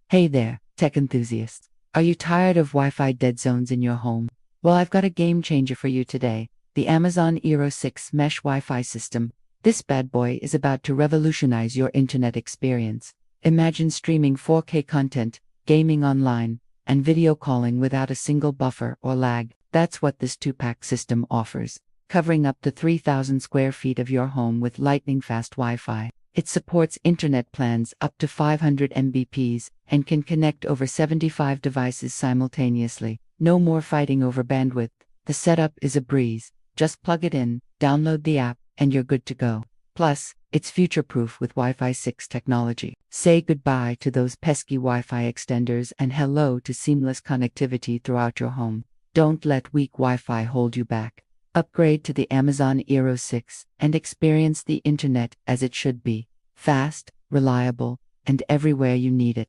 Hey there, tech enthusiasts. Are you tired of Wi-Fi dead zones in your home? Well, I've got a game changer for you today, the Amazon eero 6 Mesh Wi-Fi system. This bad boy is about to revolutionize your internet experience. Imagine streaming 4K content, gaming online, and video calling without a single buffer or lag. That's what this two-pack system offers, covering up to 3,000 square feet of your home with lightning-fast Wi-Fi. It supports internet plans up to 500 Mbps and can connect over 75 devices simultaneously. No more fighting over bandwidth. The setup is a breeze. Just plug it in, download the app, and you're good to go. Plus, it's future-proof with Wi-Fi 6 technology. Say goodbye to those pesky Wi-Fi extenders and hello to seamless connectivity throughout your home. Don't let weak Wi-Fi hold you back. Upgrade to the Amazon eero 6 and experience the internet as it should be. Fast, reliable, and everywhere you need it.